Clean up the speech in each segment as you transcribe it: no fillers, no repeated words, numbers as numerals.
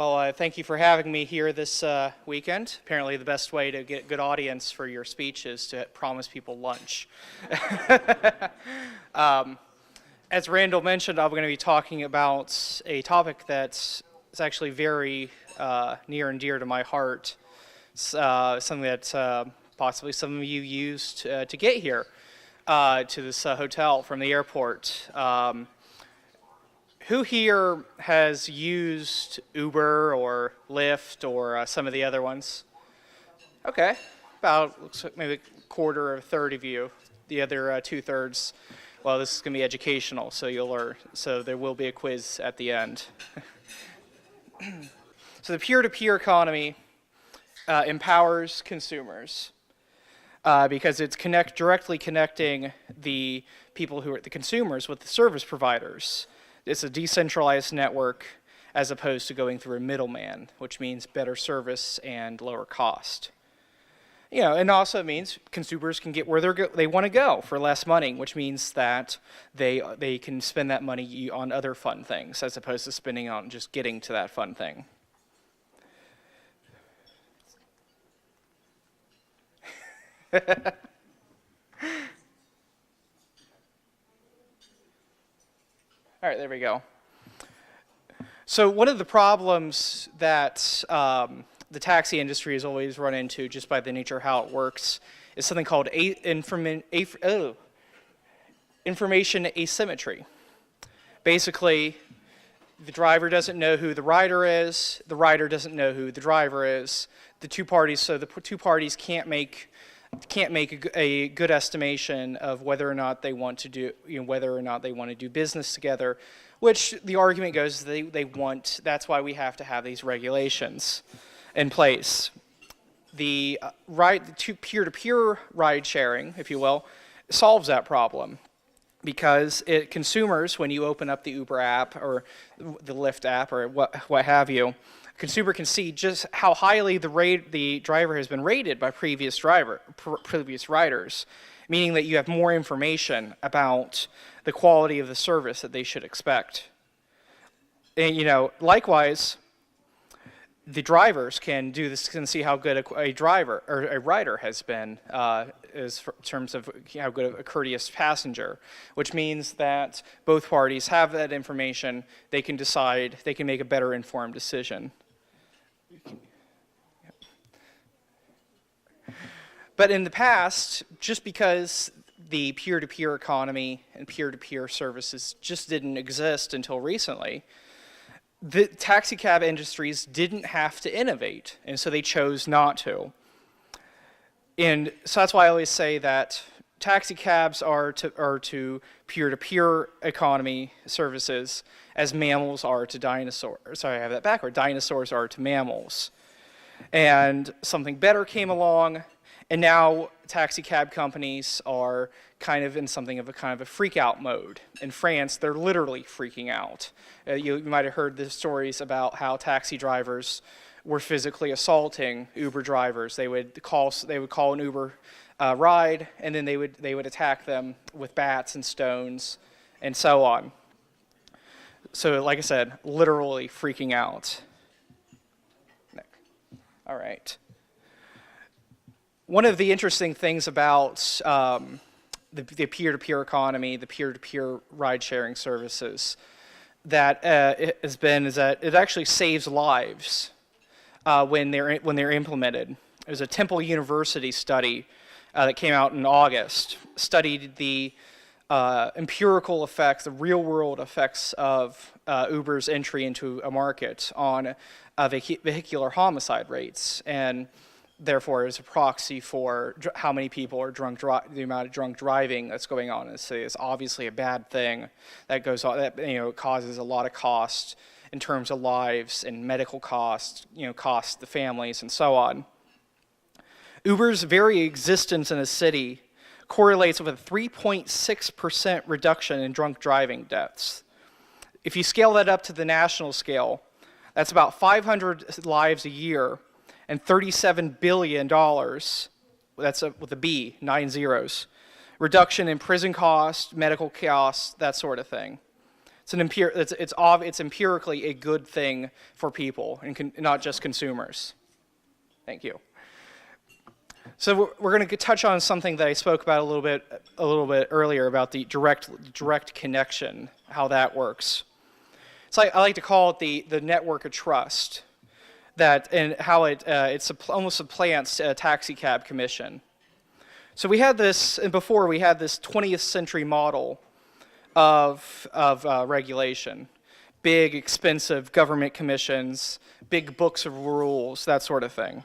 Well, thank you for having me here this weekend. Apparently the best way to get a good audience for your speech is to promise people lunch. As Randall mentioned, I'm going to be talking about a topic that's actually very near and dear to my heart. It's, something that possibly some of you used to get here to this hotel from the airport. Who here has used Uber or Lyft or some of the other ones? Okay, about looks like maybe a quarter or a third of you. The other two-thirds, well, this is going to be educational, so you'll learn. So there will be a quiz at the end. So the peer-to-peer economy empowers consumers because it's directly connecting the people who are the consumers with the service providers. It's a decentralized network as opposed to going through a middleman, which means better service and lower cost. You know, and also it means consumers can get where they want to go for less money, which means that they can spend that money on other fun things as opposed to spending on just getting to that fun thing. All right, there we go. So one of the problems that the taxi industry has always run into, just by the nature of how it works, is something called information asymmetry. Basically, the driver doesn't know who the rider doesn't know who the driver is. The two parties can't make a good estimation of whether or not they want to do business together, which the argument goes they want. That's why we have to have these regulations in place. The peer-to-peer ride sharing, if you will, solves that problem because consumers, when you open up the Uber app or the Lyft app or what have you, consumer can see just how highly the driver has been rated by previous riders, meaning that you have more information about the quality of the service that they should expect. And likewise, the drivers can do this and see how good a driver or a rider has been in terms of how good a courteous passenger, which means that both parties have that information. They can decide, they can make a better informed decision. But in the past, just because the peer-to-peer economy and peer-to-peer services just didn't exist until recently, the taxi cab industries didn't have to innovate, and so they chose not to. And so that's why I always say that taxi cabs are to peer-to-peer economy services as mammals are to dinosaurs. Sorry, I have that backward. Dinosaurs are to mammals. And something better came along, and now taxi cab companies are kind of in something of a freak-out mode. In France, they're literally freaking out. You might have heard the stories about how taxi drivers were physically assaulting Uber drivers. They would call an Uber ride, and then they would attack them with bats and stones and so on. So, like I said, literally freaking out. All right. One of the interesting things about the peer-to-peer economy, the peer-to-peer ride-sharing services, that is that it actually saves lives when they're implemented. There's a Temple University study that came out in August, studied the empirical effects, the real-world effects of Uber's entry into a market on vehicular homicide rates, and therefore is a proxy for how many people are the amount of drunk driving that's going on. It's obviously a bad thing that goes on, that causes a lot of cost in terms of lives and medical costs, costs to families and so on. Uber's very existence in a city correlates with a 3.6% reduction in drunk driving deaths. If you scale that up to the national scale, that's about 500 lives a year and $37 billion, that's with a B, 9 zeros, reduction in prison costs, medical costs, that sort of thing. It's empirically a good thing for people and not just consumers. Thank you. So we're going to touch on something that I spoke about a little bit earlier about the direct connection, how that works. I like to call it the network of trust, and how it almost supplants a taxi cab commission. So we had this, and before we had this 20th century model of regulation, big expensive government commissions, big books of rules, that sort of thing.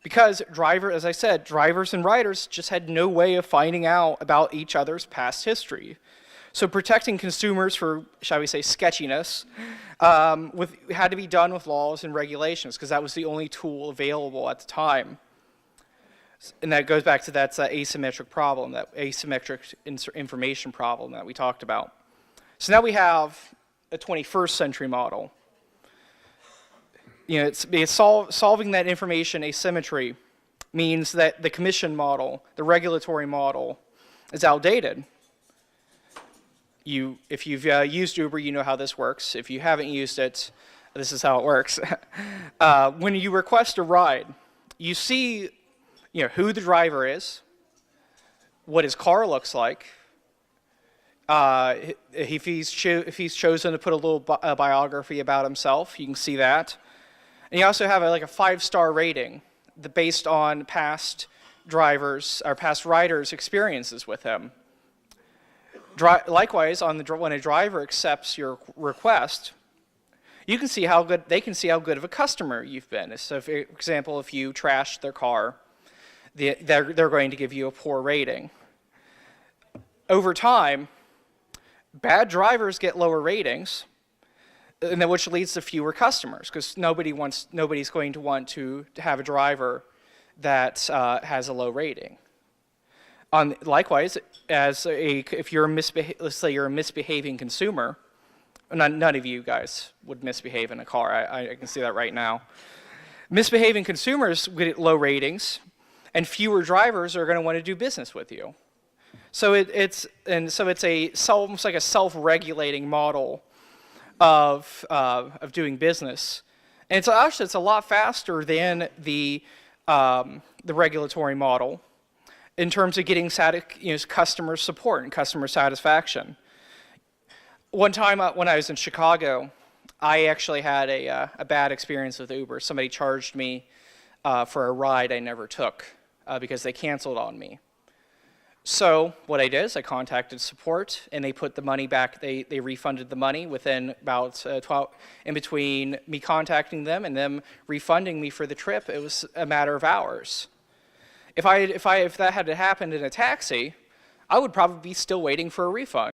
Because as I said, drivers and riders just had no way of finding out about each other's past history. So protecting consumers for, shall we say, sketchiness had to be done with laws and regulations, because that was the only tool available at the time. And that goes back to that asymmetric problem, that asymmetric information problem that we talked about. So now we have a 21st century model. Solving that information asymmetry means that the commission model, the regulatory model, is outdated. If you've used Uber, you know how this works. If you haven't used it, this is how it works. When you request a ride, you see who the driver is, what his car looks like. If he's chosen to put a little biography about himself, you can see that. And you also have a 5-star rating based on past drivers or past riders' experiences with him. Likewise, when a driver accepts your request, they can see how good of a customer you've been. So, for example, if you trashed their car, they're going to give you a poor rating. Over time, bad drivers get lower ratings, and then which leads to fewer customers, because nobody's going to want to have a driver that has a low rating. Likewise, if you're let's say you're a misbehaving consumer, none of you guys would misbehave in a car. I can see that right now. Misbehaving consumers get low ratings, and fewer drivers are going to want to do business with you. So it's almost like a self-regulating model of doing business, and it's a lot faster than the regulatory model in terms of getting customer support and customer satisfaction. One time when I was in Chicago, I actually had a bad experience with Uber. Somebody charged me for a ride I never took because they canceled on me. So what I did is I contacted support, and they put the money back. They refunded the money within about in between me contacting them and them refunding me for the trip. It was a matter of hours. If that had happened in a taxi, I would probably be still waiting for a refund.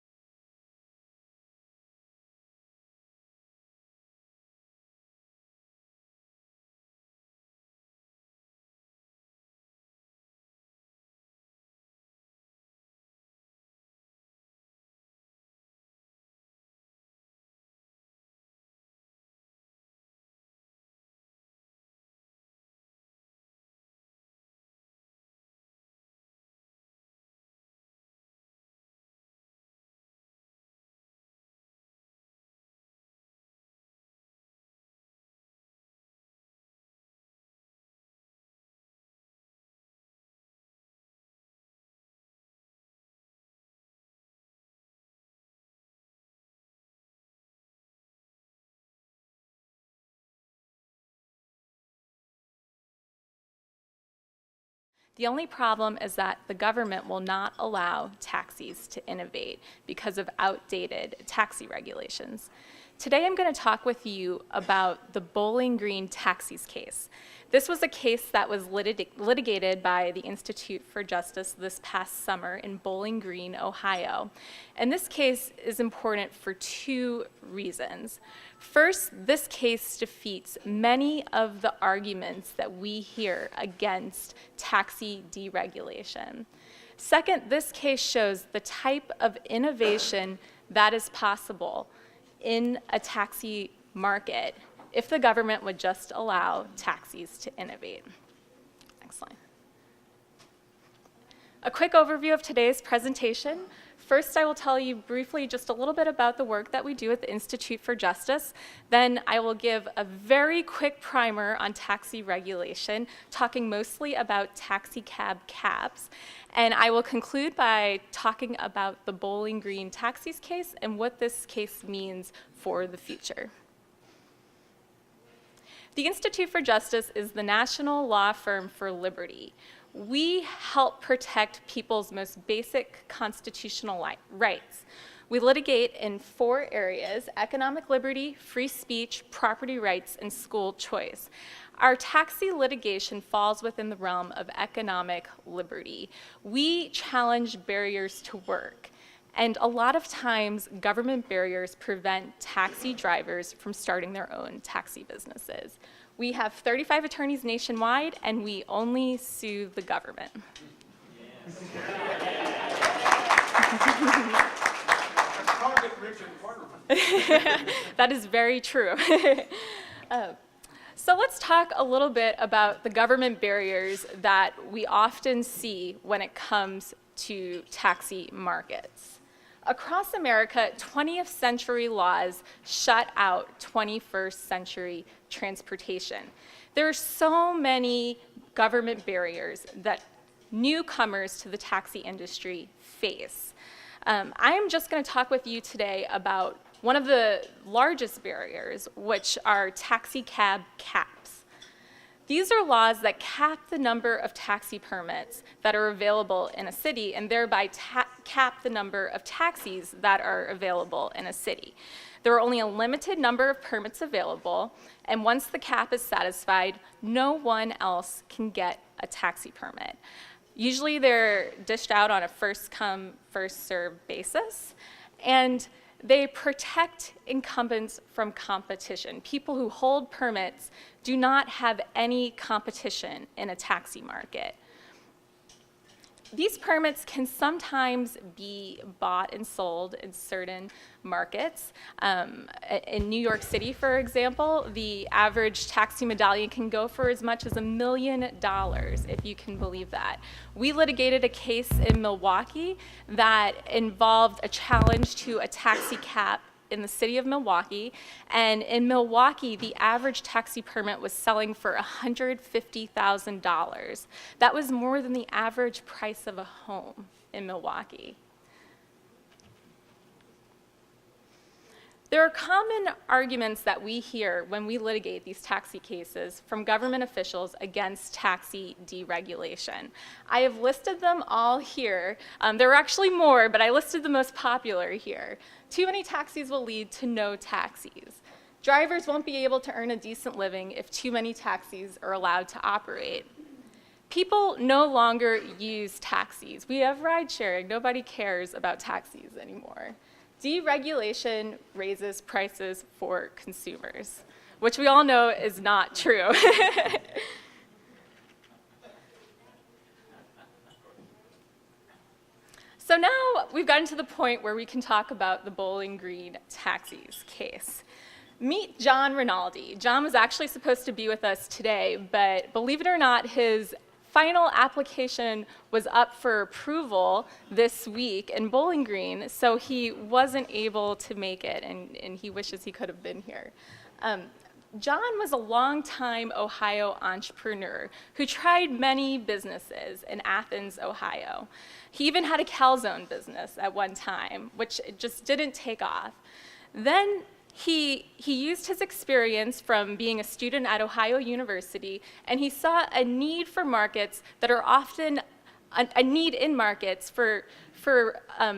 The only problem is that the government will not allow taxis to innovate because of outdated taxi regulations. Today I'm going to talk with you about the Bowling Green taxis case. This was a case that was litigated by the Institute for Justice this past summer in Bowling Green, Ohio. And this case is important for two reasons. First, this case defeats many of the arguments that we hear against taxi deregulation. Second, this case shows the type of innovation that is possible in a taxi market if the government would just allow taxis to innovate. Next slide. A quick overview of today's presentation. First, I will tell you briefly just a little bit about the work that we do at the Institute for Justice. Then I will give a very quick primer on taxi regulation, talking mostly about taxi cab caps. And I will conclude by talking about the Bowling Green taxis case and what this case means for the future. The Institute for Justice is the national law firm for liberty. We help protect people's most basic constitutional rights. We litigate in 4 areas: economic liberty, free speech, property rights, and school choice. Our taxi litigation falls within the realm of economic liberty. We challenge barriers to work. And a lot of times, government barriers prevent taxi drivers from starting their own taxi businesses. We have 35 attorneys nationwide, and we only sue the government. That is very true. So let's talk a little bit about the government barriers that we often see when it comes to taxi markets. Across America, 20th century laws shut out 21st century transportation. There are so many government barriers that newcomers to the taxi industry face. I am just going to talk with you today about one of the largest barriers, which are taxi cab caps. These are laws that cap the number of taxi permits that are available in a city and thereby cap the number of taxis that are available in a city. There are only a limited number of permits available, and once the cap is satisfied, no one else can get a taxi permit. Usually they're dished out on a first-come, first-served basis, and they protect incumbents from competition. People who hold permits do not have any competition in a taxi market. These permits can sometimes be bought and sold in certain markets. In New York City, for example, the average taxi medallion can go for as much as $1 million, if you can believe that. We litigated a case in Milwaukee that involved a challenge to a taxi cap in the city of Milwaukee, and in Milwaukee, the average taxi permit was selling for $150,000. That was more than the average price of a home in Milwaukee. There are common arguments that we hear when we litigate these taxi cases from government officials against taxi deregulation. I have listed them all here. There are actually more, but I listed the most popular here. Too many taxis will lead to no taxis. Drivers won't be able to earn a decent living if too many taxis are allowed to operate. People no longer use taxis. We have ride-sharing. Nobody cares about taxis anymore. Deregulation raises prices for consumers, which we all know is not true. So now we've gotten to the point where we can talk about the Bowling Green taxis case. Meet John Rinaldi. John was actually supposed to be with us today, but believe it or not, his final application was up for approval this week in Bowling Green, so he wasn't able to make it, and he wishes he could have been here. John was a longtime Ohio entrepreneur who tried many businesses in Athens, Ohio. He even had a calzone business at one time, which just didn't take off. Then he used his experience from being a student at Ohio University, and he saw a need for markets that are often a need in markets for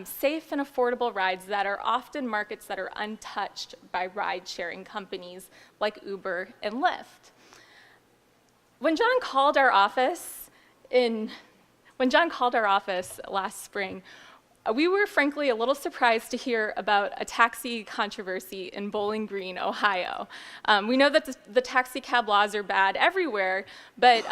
safe and affordable rides that are often markets that are untouched by ride-sharing companies like Uber and Lyft. When John called our office last spring, we were frankly a little surprised to hear about a taxi controversy in Bowling Green, Ohio. We know that the taxi cab laws are bad everywhere, but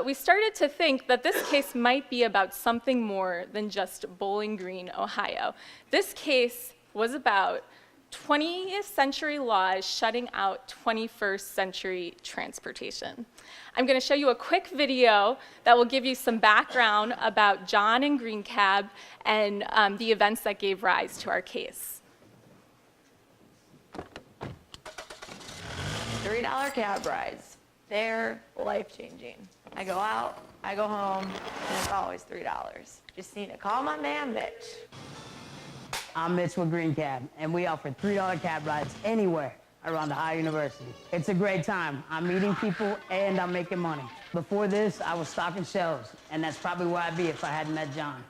we started to think that this case might be about something more than just Bowling Green, Ohio. This case was about 20th century laws shutting out 21st century transportation. I'm going to show you a quick video that will give you some background about John and Green Cab and the events that gave rise to our case. $3 cab rides. They're life-changing. I go out, I go home, and it's always $3. Just need to call my man Mitch. I'm Mitch with Green Cab, and we offer $3 cab rides anywhere around Ohio University. It's a great time. I'm meeting people and I'm making money. Before this, I was stocking shelves, and that's probably where I'd be if I hadn't met John.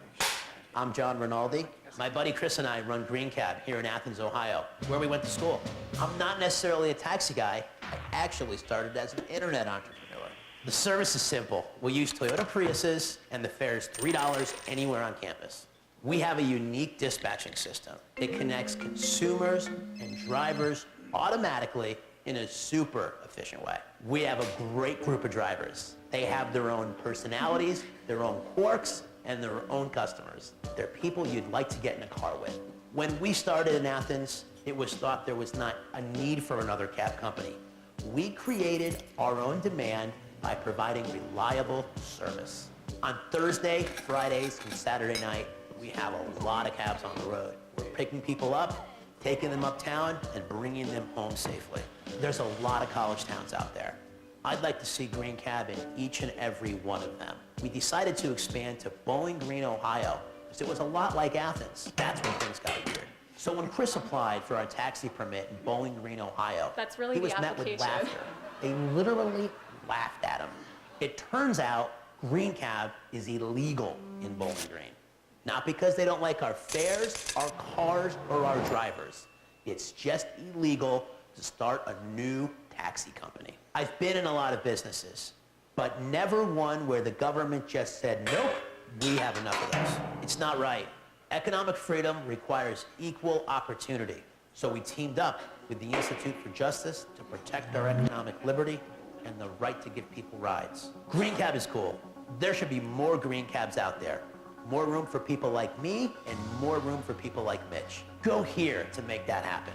I'm John Rinaldi. My buddy Chris and I run Green Cab here in Athens, Ohio, where we went to school. I'm not necessarily a taxi guy. I actually started as an internet entrepreneur. The service is simple. We use Toyota Priuses, and the fare is $3 anywhere on campus. We have a unique dispatching system. It connects consumers and drivers automatically in a super efficient way. We have a great group of drivers. They have their own personalities, their own quirks, and their own customers. They're people you'd like to get in a car with. When we started in Athens, it was thought there was not a need for another cab company. We created our own demand by providing reliable service. On Thursday, Fridays, and Saturday night, we have a lot of cabs on the road. We're picking people up, taking them uptown, and bringing them home safely. There's a lot of college towns out there. I'd like to see Green Cab in each and every one of them. We decided to expand to Bowling Green, Ohio, because it was a lot like Athens. That's when things got weird. So when Chris applied for our taxi permit in Bowling Green, Ohio, That's really he was the met with application. laughter. They literally laughed at him. It turns out Green Cab is illegal in Bowling Green. Not because they don't like our fares, our cars, or our drivers. It's just illegal to start a new taxi company. I've been in a lot of businesses, but never one where the government just said, nope, we have enough of those. It's not right. Economic freedom requires equal opportunity. So we teamed up with the Institute for Justice to protect our economic liberty and the right to give people rides. Green Cab is cool. There should be more Green Cabs out there. More room for people like me and more room for people like Mitch. Go here to make that happen.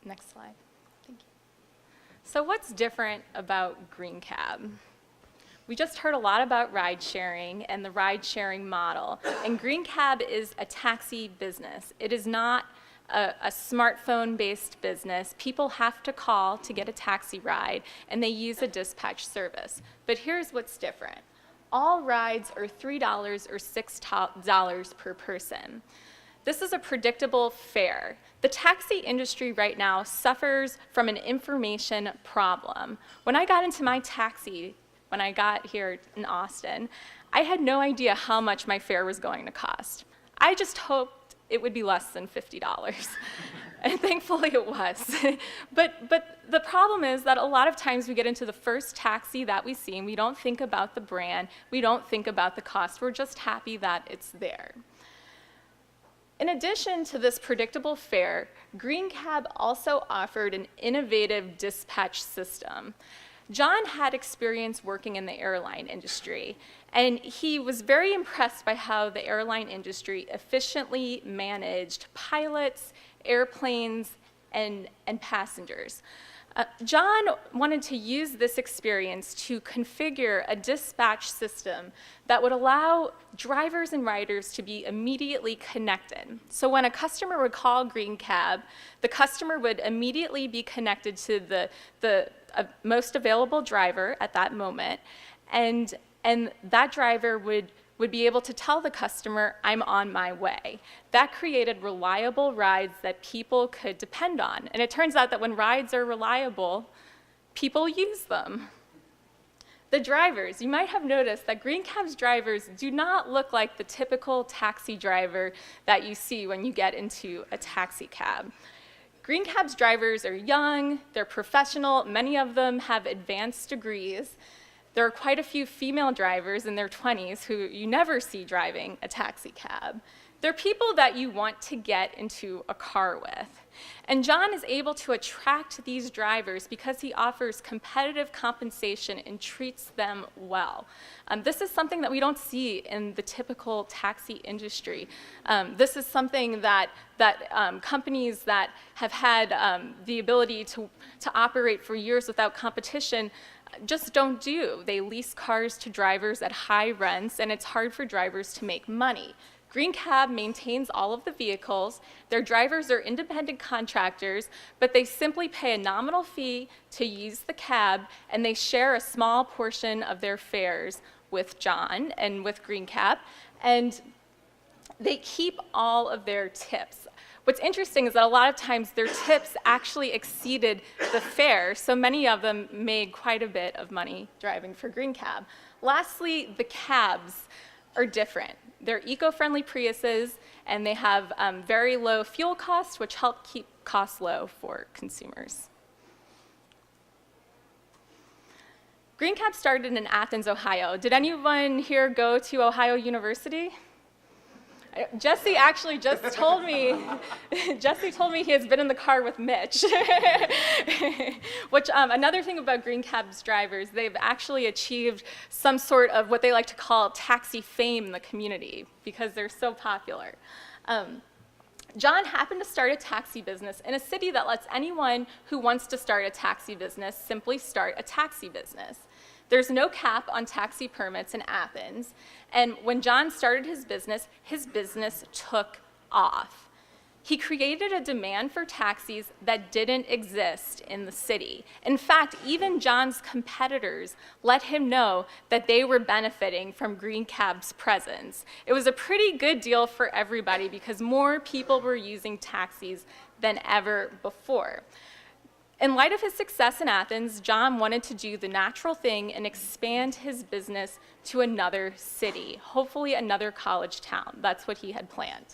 Next slide. Thank you. So what's different about Green Cab? We just heard a lot about ride sharing and the ride sharing model. And Green Cab is a taxi business. It is not a smartphone-based business. People have to call to get a taxi ride, and they use a dispatch service. But here's what's different. All rides are $3 or $6 per person. This is a predictable fare. The taxi industry right now suffers from an information problem. When I got into my taxi, when I got here in Austin, I had no idea how much my fare was going to cost. I just hoped it would be less than $50. And thankfully it was. But the problem is that a lot of times we get into the first taxi that we see and we don't think about the brand, we don't think about the cost, we're just happy that it's there. In addition to this predictable fare, Green Cab also offered an innovative dispatch system. John had experience working in the airline industry, and he was very impressed by how the airline industry efficiently managed pilots, airplanes, and passengers. John wanted to use this experience to configure a dispatch system that would allow drivers and riders to be immediately connected. So when a customer would call Green Cab, the customer would immediately be connected to the most available driver at that moment, and that driver would be able to tell the customer, I'm on my way. That created reliable rides that people could depend on. And it turns out that when rides are reliable, people use them. The drivers, you might have noticed that Green Cab's drivers do not look like the typical taxi driver that you see when you get into a taxi cab. Green Cab's drivers are young, they're professional, many of them have advanced degrees. There are quite a few female drivers in their 20s who you never see driving a taxi cab. They're people that you want to get into a car with. And John is able to attract these drivers because he offers competitive compensation and treats them well. This is something that we don't see in the typical taxi industry. This is something that companies that have had the ability to operate for years without competition just don't do. They lease cars to drivers at high rents, and it's hard for drivers to make money. Green Cab maintains all of the vehicles. Their drivers are independent contractors, but they simply pay a nominal fee to use the cab, and they share a small portion of their fares with John and with Green Cab, and they keep all of their tips. What's interesting is that a lot of times their tips actually exceeded the fare, so many of them made quite a bit of money driving for Green Cab. Lastly, the cabs are different. They're eco-friendly Priuses, and they have very low fuel costs, which help keep costs low for consumers. Green Cab started in Athens, Ohio. Did anyone here go to Ohio University? Jesse actually just told me, Jesse told me he has been in the car with Mitch. Which, another thing about Green Cab's drivers, they've actually achieved some sort of what they like to call taxi fame in the community because they're so popular. John happened to start a taxi business in a city that lets anyone who wants to start a taxi business simply start a taxi business. There's no cap on taxi permits in Athens, and when John started his business took off. He created a demand for taxis that didn't exist in the city. In fact, even John's competitors let him know that they were benefiting from Green Cab's presence. It was a pretty good deal for everybody because more people were using taxis than ever before. In light of his success in Athens, John wanted to do the natural thing and expand his business to another city, hopefully another college town. That's what he had planned.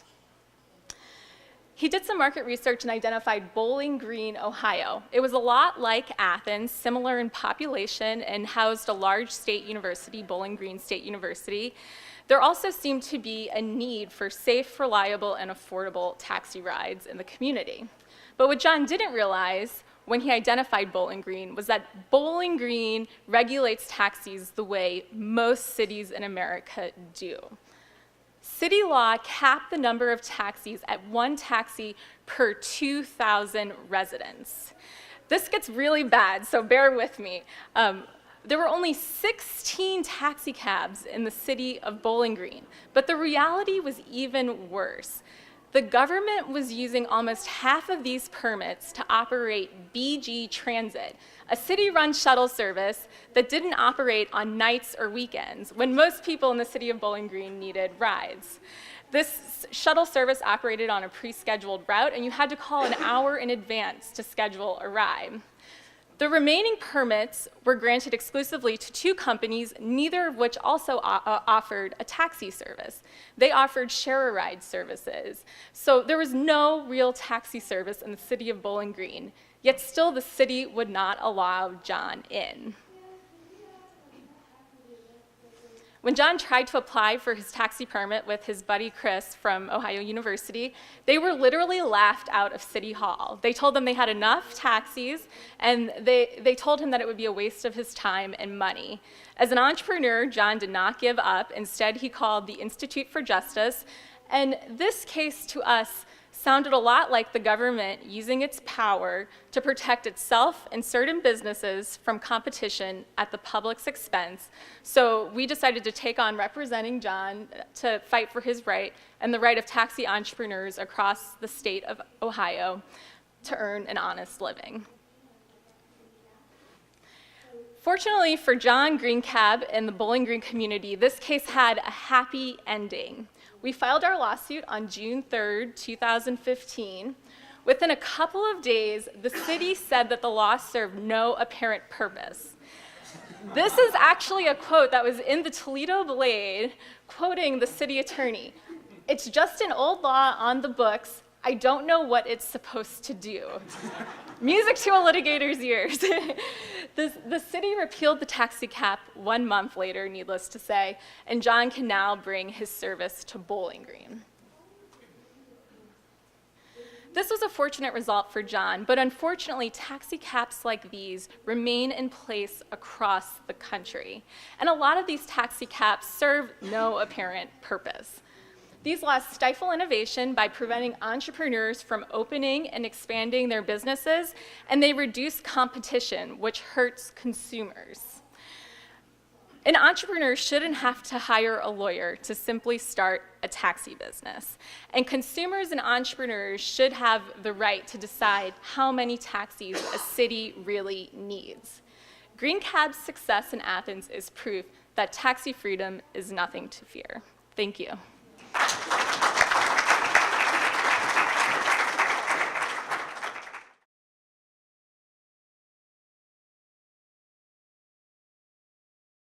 He did some market research and identified Bowling Green, Ohio. It was a lot like Athens, similar in population, and housed a large state university, Bowling Green State University. There also seemed to be a need for safe, reliable, and affordable taxi rides in the community. But what John didn't realize when he identified Bowling Green was that Bowling Green regulates taxis the way most cities in America do. City law capped the number of taxis at 1 taxi per 2,000 residents. This gets really bad, so bear with me. There were only 16 taxi cabs in the city of Bowling Green, but the reality was even worse. The government was using almost half of these permits to operate BG Transit, a city-run shuttle service that didn't operate on nights or weekends, when most people in the city of Bowling Green needed rides. This shuttle service operated on a pre-scheduled route, and you had to call an hour in advance to schedule a ride. The remaining permits were granted exclusively to 2 companies, neither of which also offered a taxi service. They offered share-a-ride services. So there was no real taxi service in the city of Bowling Green, yet still the city would not allow John in. When John tried to apply for his taxi permit with his buddy Chris from Ohio University, they were literally laughed out of City Hall. They told them they had enough taxis, and they told him that it would be a waste of his time and money. As an entrepreneur, John did not give up. Instead, he called the Institute for Justice, and this case to us sounded a lot like the government using its power to protect itself and certain businesses from competition at the public's expense. So we decided to take on representing John to fight for his right and the right of taxi entrepreneurs across the state of Ohio to earn an honest living. Fortunately for John, Green Cab, and the Bowling Green community, this case had a happy ending. We filed our lawsuit on June 3rd, 2015. Within a couple of days, the city said that the law served no apparent purpose. This is actually a quote that was in the Toledo Blade, quoting the city attorney. "It's just an old law on the books. I don't know what it's supposed to do." Music to a litigator's ears. The city repealed the taxi cap 1 month later, needless to say, and John can now bring his service to Bowling Green. This was a fortunate result for John, but unfortunately, taxi caps like these remain in place across the country. And a lot of these taxi caps serve no apparent purpose. These laws stifle innovation by preventing entrepreneurs from opening and expanding their businesses, and they reduce competition, which hurts consumers. An entrepreneur shouldn't have to hire a lawyer to simply start a taxi business. And consumers and entrepreneurs should have the right to decide how many taxis a city really needs. Green Cab's success in Athens is proof that taxi freedom is nothing to fear. Thank you.